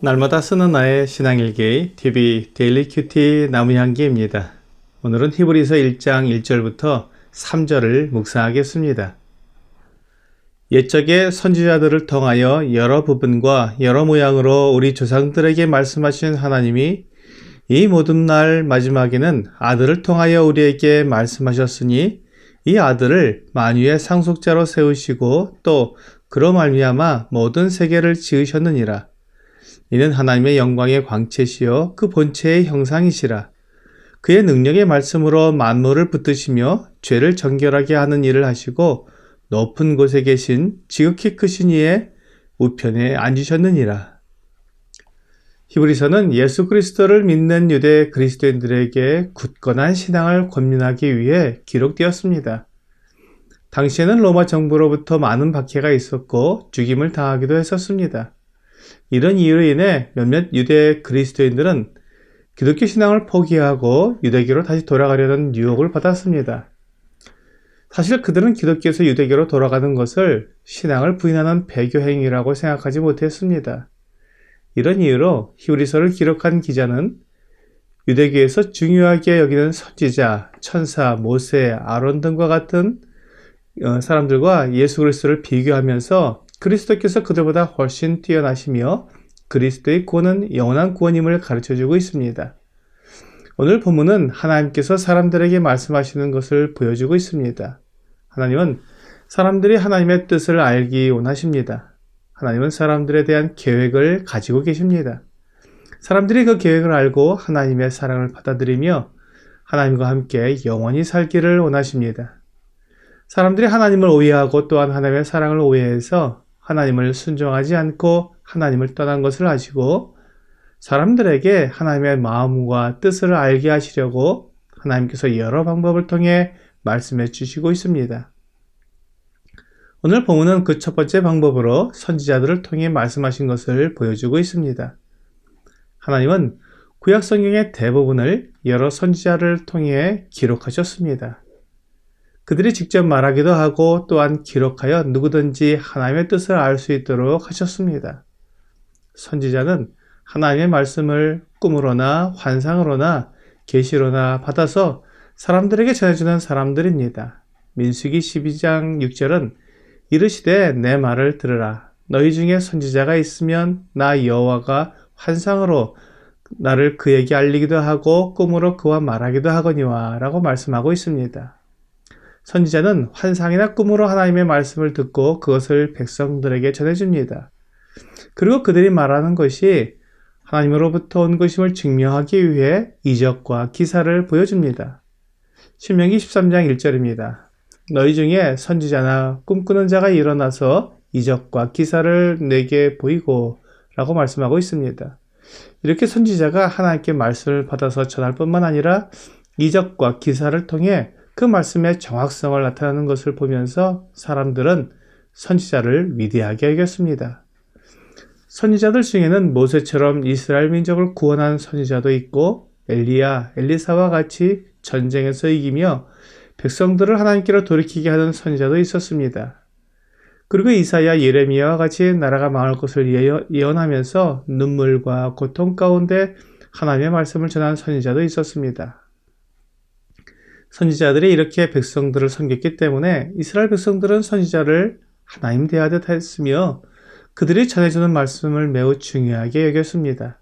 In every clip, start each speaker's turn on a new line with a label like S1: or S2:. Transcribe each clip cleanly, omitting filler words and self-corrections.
S1: 날마다 쓰는 나의 신앙일기 TV 데일리 큐티 나무향기입니다. 오늘은 히브리서 1장 1절부터 3절을 묵상하겠습니다. 옛적의 선지자들을 통하여 여러 부분과 여러 모양으로 우리 조상들에게 말씀하신 하나님이 이 모든 날 마지막에는 아들을 통하여 우리에게 말씀하셨으니 이 아들을 만유의 상속자로 세우시고 또 그로 말미암아 모든 세계를 지으셨느니라. 이는 하나님의 영광의 광채시요 그 본체의 형상이시라. 그의 능력의 말씀으로 만물을 붙드시며 죄를 정결하게 하는 일을 하시고 높은 곳에 계신 지극히 크신 이의 우편에 앉으셨느니라. 히브리서는 예수 그리스도를 믿는 유대 그리스도인들에게 굳건한 신앙을 권면하기 위해 기록되었습니다. 당시에는 로마 정부로부터 많은 박해가 있었고 죽임을 당하기도 했었습니다. 이런 이유로 인해 몇몇 유대 그리스도인들은 기독교 신앙을 포기하고 유대교로 다시 돌아가려는 유혹을 받았습니다. 사실 그들은 기독교에서 유대교로 돌아가는 것을 신앙을 부인하는 배교 행위라고 생각하지 못했습니다. 이런 이유로 히브리서를 기록한 기자는 유대교에서 중요하게 여기는 선지자, 천사, 모세, 아론 등과 같은 사람들과 예수 그리스도를 비교하면서 그리스도께서 그들보다 훨씬 뛰어나시며 그리스도의 구원은 영원한 구원임을 가르쳐주고 있습니다. 오늘 본문은 하나님께서 사람들에게 말씀하시는 것을 보여주고 있습니다. 하나님은 사람들이 하나님의 뜻을 알기 원하십니다. 하나님은 사람들에 대한 계획을 가지고 계십니다. 사람들이 그 계획을 알고 하나님의 사랑을 받아들이며 하나님과 함께 영원히 살기를 원하십니다. 사람들이 하나님을 오해하고 또한 하나님의 사랑을 오해해서 하나님을 순종하지 않고 하나님을 떠난 것을 아시고 사람들에게 하나님의 마음과 뜻을 알게 하시려고 하나님께서 여러 방법을 통해 말씀해 주시고 있습니다. 오늘 본문은 그 첫 번째 방법으로 선지자들을 통해 말씀하신 것을 보여주고 있습니다. 하나님은 구약 성경의 대부분을 여러 선지자를 통해 기록하셨습니다. 그들이 직접 말하기도 하고 또한 기록하여 누구든지 하나님의 뜻을 알 수 있도록 하셨습니다. 선지자는 하나님의 말씀을 꿈으로나 환상으로나 계시로나 받아서 사람들에게 전해주는 사람들입니다. 민수기 12장 6절은 이르시되 내 말을 들으라. 너희 중에 선지자가 있으면 나 여호와가 환상으로 나를 그에게 알리기도 하고 꿈으로 그와 말하기도 하거니와 라고 말씀하고 있습니다. 선지자는 환상이나 꿈으로 하나님의 말씀을 듣고 그것을 백성들에게 전해줍니다. 그리고 그들이 말하는 것이 하나님으로부터 온 것임을 증명하기 위해 이적과 기사를 보여줍니다. 신명기 13장 1절입니다. 너희 중에 선지자나 꿈꾸는 자가 일어나서 이적과 기사를 내게 보이고 라고 말씀하고 있습니다. 이렇게 선지자가 하나님께 말씀을 받아서 전할 뿐만 아니라 이적과 기사를 통해 그 말씀의 정확성을 나타내는 것을 보면서 사람들은 선지자를 위대하게 여겼습니다. 선지자들 중에는 모세처럼 이스라엘 민족을 구원한 선지자도 있고 엘리야, 엘리사와 같이 전쟁에서 이기며 백성들을 하나님께로 돌이키게 하는 선지자도 있었습니다. 그리고 이사야, 예레미야와 같이 나라가 망할 것을 예언하면서 눈물과 고통 가운데 하나님의 말씀을 전한 선지자도 있었습니다. 선지자들이 이렇게 백성들을 섬겼기 때문에 이스라엘 백성들은 선지자를 하나님 대하듯 했으며 그들이 전해주는 말씀을 매우 중요하게 여겼습니다.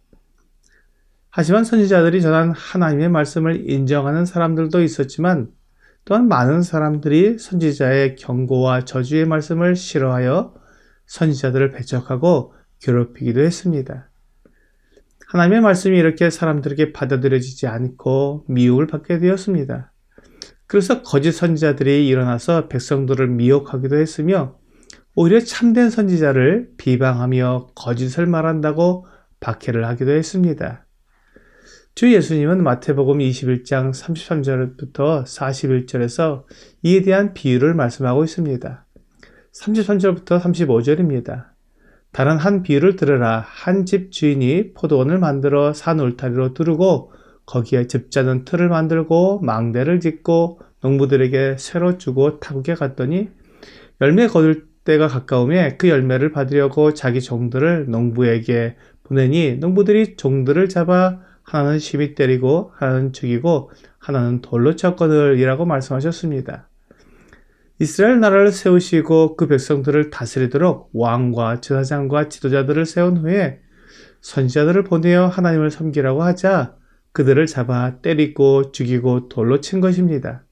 S1: 하지만 선지자들이 전한 하나님의 말씀을 인정하는 사람들도 있었지만 또한 많은 사람들이 선지자의 경고와 저주의 말씀을 싫어하여 선지자들을 배척하고 괴롭히기도 했습니다. 하나님의 말씀이 이렇게 사람들에게 받아들여지지 않고 미움을 받게 되었습니다. 그래서 거짓 선지자들이 일어나서 백성들을 미혹하기도 했으며 오히려 참된 선지자를 비방하며 거짓을 말한다고 박해를 하기도 했습니다. 주 예수님은 마태복음 21장 33절부터 41절에서 이에 대한 비유를 말씀하고 있습니다. 33절부터 35절입니다. 다른 한 비유를 들으라. 한 집 주인이 포도원을 만들어 산 울타리로 두르고 거기에 즙자는 틀을 만들고 망대를 짓고 농부들에게 쇠로 주고 타국에 갔더니 열매 거둘 때가 가까움에 그 열매를 받으려고 자기 종들을 농부에게 보내니 농부들이 종들을 잡아 하나는 심히 때리고 하나는 죽이고 하나는 돌로 쳤거늘 이라고 말씀하셨습니다. 이스라엘 나라를 세우시고 그 백성들을 다스리도록 왕과 제사장과 지도자들을 세운 후에 선지자들을 보내어 하나님을 섬기라고 하자 그들을 잡아 때리고 죽이고 돌로 친 것입니다.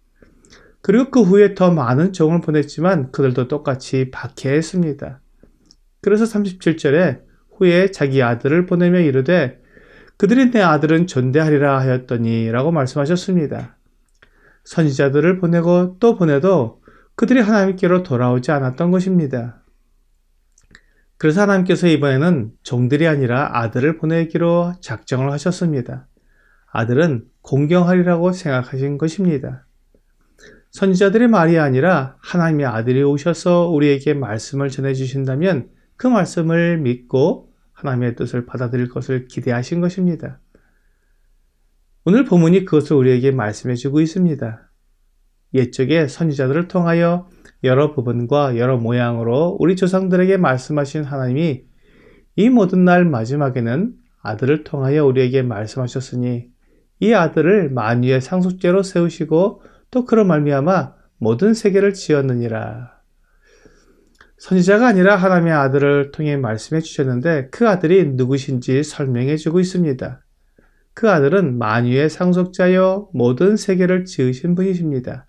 S1: 그리고 그 후에 더 많은 종을 보냈지만 그들도 똑같이 박해했습니다. 그래서 37절에 후에 자기 아들을 보내며 이르되 그들이 내 아들은 존대하리라 하였더니 라고 말씀하셨습니다. 선지자들을 보내고 또 보내도 그들이 하나님께로 돌아오지 않았던 것입니다. 그래서 하나님께서 이번에는 종들이 아니라 아들을 보내기로 작정을 하셨습니다. 아들은 공경하리라고 생각하신 것입니다. 선지자들의 말이 아니라 하나님의 아들이 오셔서 우리에게 말씀을 전해주신다면 그 말씀을 믿고 하나님의 뜻을 받아들일 것을 기대하신 것입니다. 오늘 본문이 그것을 우리에게 말씀해주고 있습니다. 옛적에 선지자들을 통하여 여러 부분과 여러 모양으로 우리 조상들에게 말씀하신 하나님이 이 모든 날 마지막에는 아들을 통하여 우리에게 말씀하셨으니 이 아들을 만유의 상속제로 세우시고 또 그런 말미암아 모든 세계를 지었느니라. 선지자가 아니라 하나님의 아들을 통해 말씀해 주셨는데 그 아들이 누구신지 설명해 주고 있습니다. 그 아들은 만유의 상속자여 모든 세계를 지으신 분이십니다.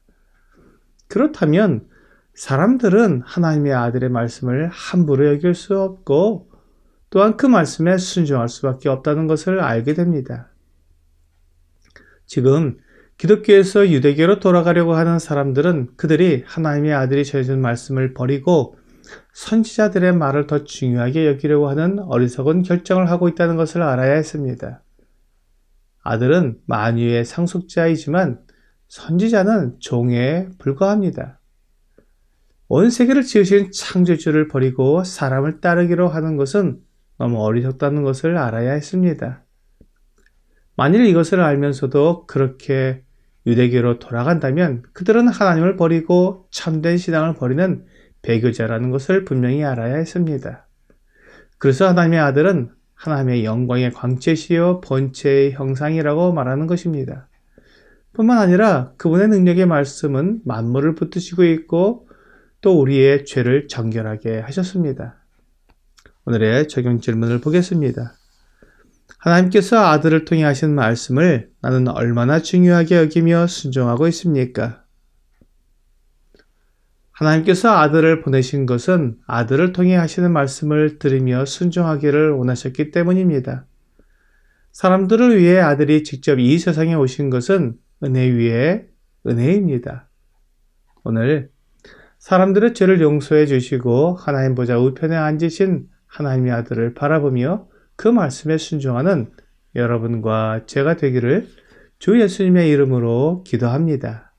S1: 그렇다면 사람들은 하나님의 아들의 말씀을 함부로 여길 수 없고 또한 그 말씀에 순종할 수밖에 없다는 것을 알게 됩니다. 지금 기독교에서 유대교로 돌아가려고 하는 사람들은 그들이 하나님의 아들이 전해준 말씀을 버리고 선지자들의 말을 더 중요하게 여기려고 하는 어리석은 결정을 하고 있다는 것을 알아야 했습니다. 아들은 만유의 상속자이지만 선지자는 종에 불과합니다. 온 세계를 지으신 창조주를 버리고 사람을 따르기로 하는 것은 너무 어리석다는 것을 알아야 했습니다. 만일 이것을 알면서도 그렇게 유대교로 돌아간다면 그들은 하나님을 버리고 참된 신앙을 버리는 배교자라는 것을 분명히 알아야 했습니다. 그래서 하나님의 아들은 하나님의 영광의 광채시요 본체의 형상이라고 말하는 것입니다. 뿐만 아니라 그분의 능력의 말씀은 만물을 붙드시고 있고 또 우리의 죄를 정결하게 하셨습니다. 오늘의 적용 질문을 보겠습니다. 하나님께서 아들을 통해 하신 말씀을 나는 얼마나 중요하게 여기며 순종하고 있습니까? 하나님께서 아들을 보내신 것은 아들을 통해 하시는 말씀을 들으며 순종하기를 원하셨기 때문입니다. 사람들을 위해 아들이 직접 이 세상에 오신 것은 은혜 위에 은혜입니다. 오늘 사람들의 죄를 용서해 주시고 하나님 보좌 우편에 앉으신 하나님의 아들을 바라보며 그 말씀에 순종하는 여러분과 제가 되기를 주 예수님의 이름으로 기도합니다.